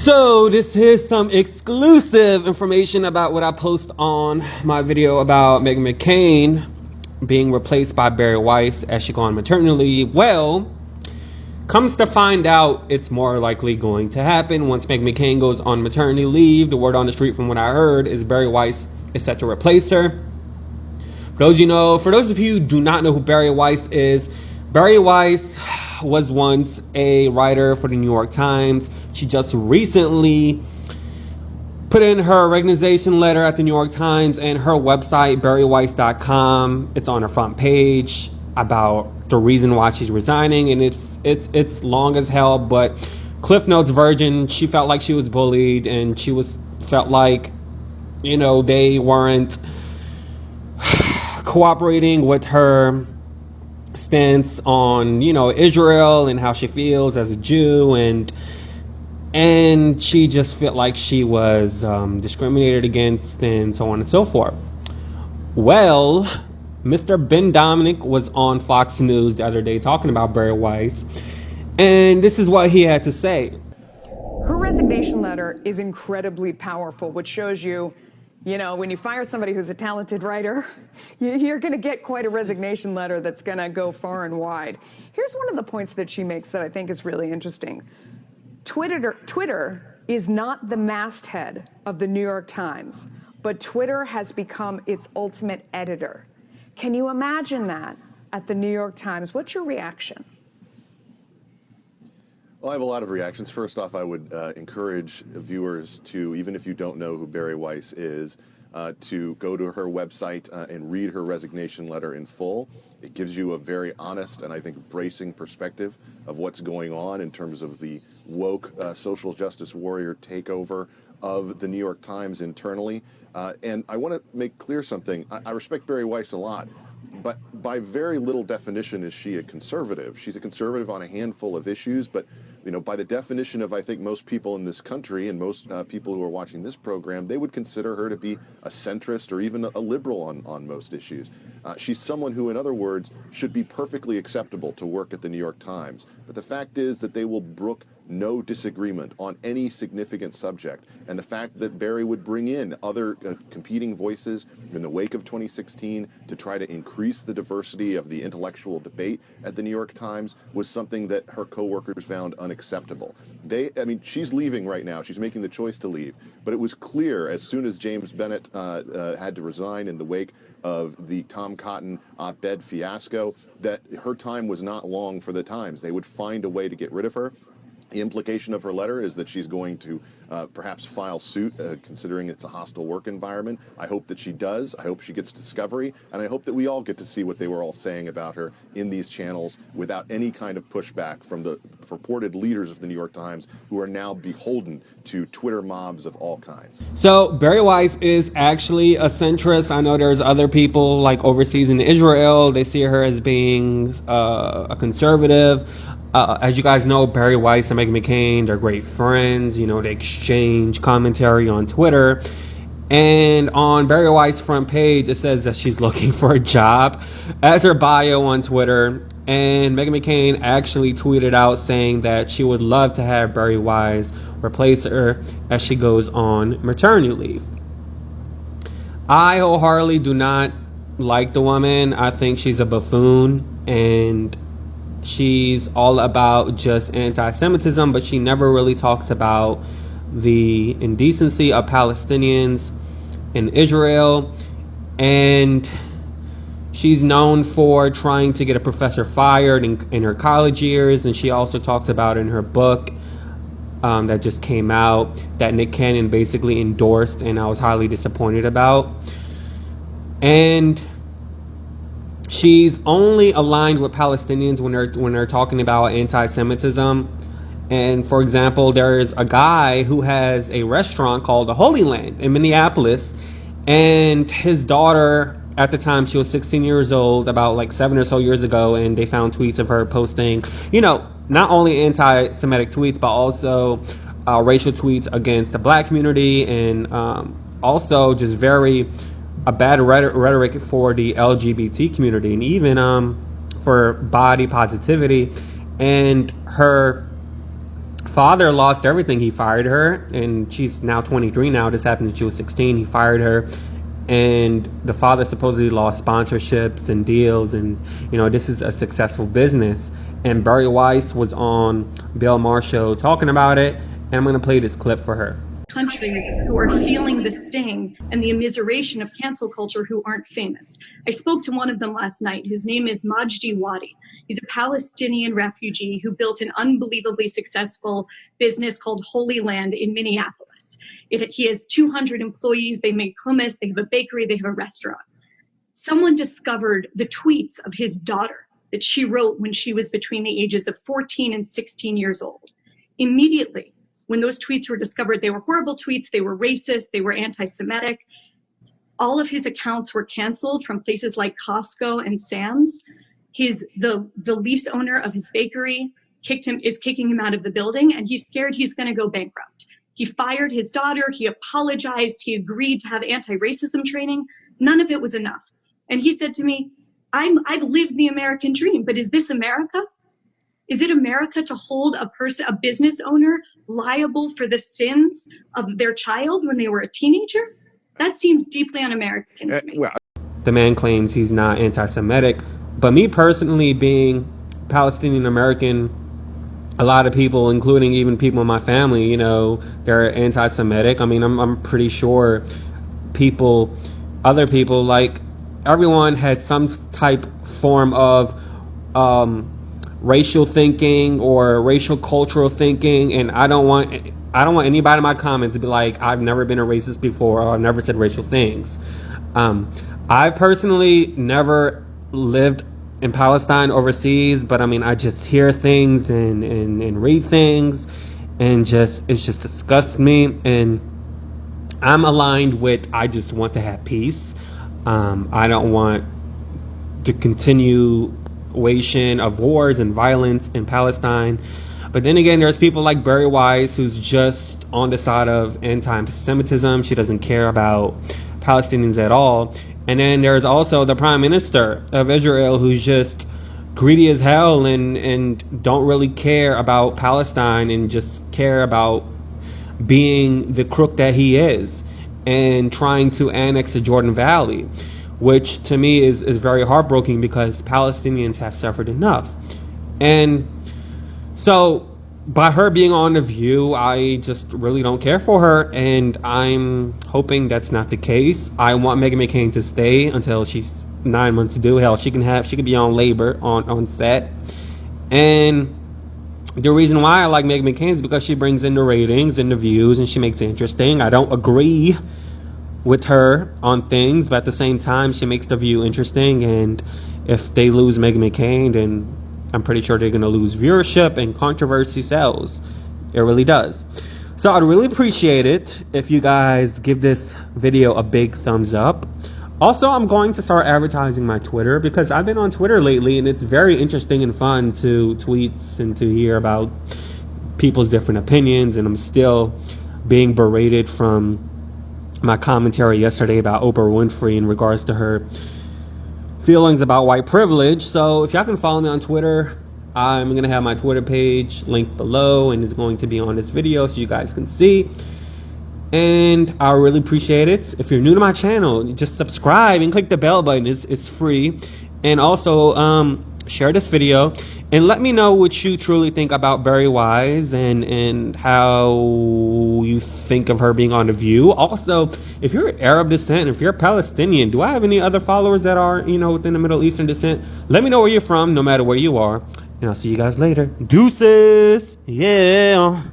So this is some exclusive information about what I post on my video about Meghan McCain being replaced by Bari Weiss as she goes on maternity leave. Well, comes to find out, it's more likely going to happen once Meghan McCain goes on maternity leave. The word on the street from what I heard is Bari Weiss is set to replace her. For those of you who do not know who Bari Weiss is, Bari Weiss was once a writer for the New York Times. She just recently put in her resignation letter at the New York Times, and her website, bariweiss.com, it's on her front page about the reason why she's resigning, and it's long as hell, but Cliff Notes version, she felt like she was bullied, and felt like, they weren't cooperating with her stance on, Israel and how she feels as a Jew, and she just felt like she was discriminated against and so on and so forth. Well, Mr. Ben Dominic was on Fox News the other day talking about Bari Weiss, and this is what he had to say. Her resignation letter is incredibly powerful, which shows you, when you fire somebody who's a talented writer, you're going to get quite a resignation letter that's going to go far and wide. Here's one of the points that she makes that I think is really interesting. Twitter is not the masthead of the New York Times, but Twitter has become its ultimate editor. Can you imagine that at the New York Times? What's your reaction? Well, I have a lot of reactions. First off, I would encourage viewers to, even if you don't know who Bari Weiss is, to go to her website and read her resignation letter in full. It gives you a very honest and I think bracing perspective of what's going on in terms of the woke social justice warrior takeover of the New York Times internally. And I want to make clear something. I respect Bari Weiss a lot, but by very little definition is she a conservative. She's a conservative on a handful of issues, but by the definition of, I think, most people in this country and most people who are watching this program, they would consider her to be a centrist or even a liberal on most issues. She's someone who, in other words, should be perfectly acceptable to work at the New York Times. But the fact is that they will brook no disagreement on any significant subject. And the fact that Bari would bring in other competing voices in the wake of 2016 to try to increase the diversity of the intellectual debate at the New York Times was something that her coworkers found unacceptable. She's leaving right now. She's making the choice to leave. But it was clear as soon as James Bennett had to resign in the wake of the Tom Cotton op-ed fiasco that her time was not long for the Times. They would find a way to get rid of her. The implication of her letter is that she's going to perhaps file suit, considering it's a hostile work environment. I hope that she does. I hope she gets discovery, and I hope that we all get to see what they were all saying about her in these channels without any kind of pushback from the purported leaders of the New York Times, who are now beholden to Twitter mobs of all kinds. So Bari Weiss is actually a centrist. I know there's other people like overseas in Israel. They see her as being a conservative. As you guys know, Bari Weiss and Meghan McCain, they're great friends. They exchange commentary on Twitter. And on Bari Weiss' front page, it says that she's looking for a job as her bio on Twitter. And Meghan McCain actually tweeted out saying that she would love to have Bari Weiss replace her as she goes on maternity leave. I wholeheartedly do not like the woman. I think she's a buffoon, and she's all about just anti-Semitism, but she never really talks about the indecency of Palestinians in Israel. And she's known for trying to get a professor fired in her college years, and she also talks about in her book that just came out that Nick Cannon basically endorsed, and I was highly disappointed about. And she's only aligned with Palestinians when they're talking about anti-Semitism. And for example, there's a guy who has a restaurant called the Holy Land in Minneapolis, and his daughter, at the time she was 16 years old, about like 7 or so years ago, and they found tweets of her posting, not only anti-Semitic tweets, but also racial tweets against the black community, and also just a bad rhetoric for the LGBT community, and even for body positivity. And her father lost everything. He fired her, and she's now 23 now. This happened when she was 16. He fired her, and the father supposedly lost sponsorships and deals, and this is a successful business. And Bari Weiss was on Bill Maher's show talking about it, and I'm going to play this clip for her. Country who are feeling the sting and the immiseration of cancel culture who aren't famous. I spoke to one of them last night. His name is Majdi Wadi. He's a Palestinian refugee who built an unbelievably successful business called Holy Land in Minneapolis. He has 200 employees. They make hummus. They have a bakery. They have a restaurant. Someone discovered the tweets of his daughter that she wrote when she was between the ages of 14 and 16 years old. Immediately, when those tweets were discovered, they were horrible tweets, they were racist, they were anti-Semitic. All of his accounts were canceled from places like Costco and Sam's. The lease owner of his bakery is kicking him out of the building, and he's scared he's going to go bankrupt. He fired his daughter, he apologized, he agreed to have anti-racism training. None of it was enough. And he said to me, I've lived the American dream, but is this America? Is it America to hold a business owner liable for the sins of their child when they were a teenager? That seems deeply un-American to me. The man claims he's not anti-Semitic, but me personally, being Palestinian American, a lot of people, including even people in my family, they're anti-Semitic. I mean, I'm pretty sure other people, like everyone had some type form of racial thinking or racial cultural thinking, and I don't want anybody in my comments to be like, I've never been a racist before, or I've never said racial things. I personally never lived in Palestine overseas, but I mean, I just hear things and read things, and it just disgusts me. And I'm aligned with, I just want to have peace. I don't want the continuation of wars and violence in Palestine. But then again, there's people like Bari Weiss, who's just on the side of anti-Semitism. She doesn't care about Palestinians at all. And then there's also the Prime Minister of Israel, who's just greedy as hell and don't really care about Palestine, and just care about being the crook that he is and trying to annex the Jordan Valley, which to me is very heartbreaking, because Palestinians have suffered enough. And so by her being on The View, I just really don't care for her, and I'm hoping that's not the case. I want Meghan McCain to stay until she's 9 months due. Hell, she can be on labor on set. And the reason why I like Meghan McCain is because she brings in the ratings and the views, and she makes it interesting. I don't agree with her on things, but at the same time, she makes The View interesting. And if they lose Meghan McCain, then I'm pretty sure they're going to lose viewership, and controversy sells. It really does. So I'd really appreciate it if you guys give this video a big thumbs up. Also, I'm going to start advertising my Twitter, because I've been on Twitter lately, and it's very interesting and fun to tweets and to hear about people's different opinions. And I'm still being berated from my commentary yesterday about Oprah Winfrey in regards to her feelings about white privilege. So if y'all can follow me on Twitter, I'm going to have my Twitter page linked below, and it's going to be on this video so you guys can see. And I really appreciate it. If you're new to my channel, just subscribe and click the bell button. It's free. And also share this video, and let me know what you truly think about Bari Weiss, and how you think of her being on The View. Also, if you're Arab descent, if you're Palestinian, do I have any other followers that are within the Middle Eastern descent? Let me know where you're from, no matter where you are, and I'll see you guys later. Deuces. Yeah.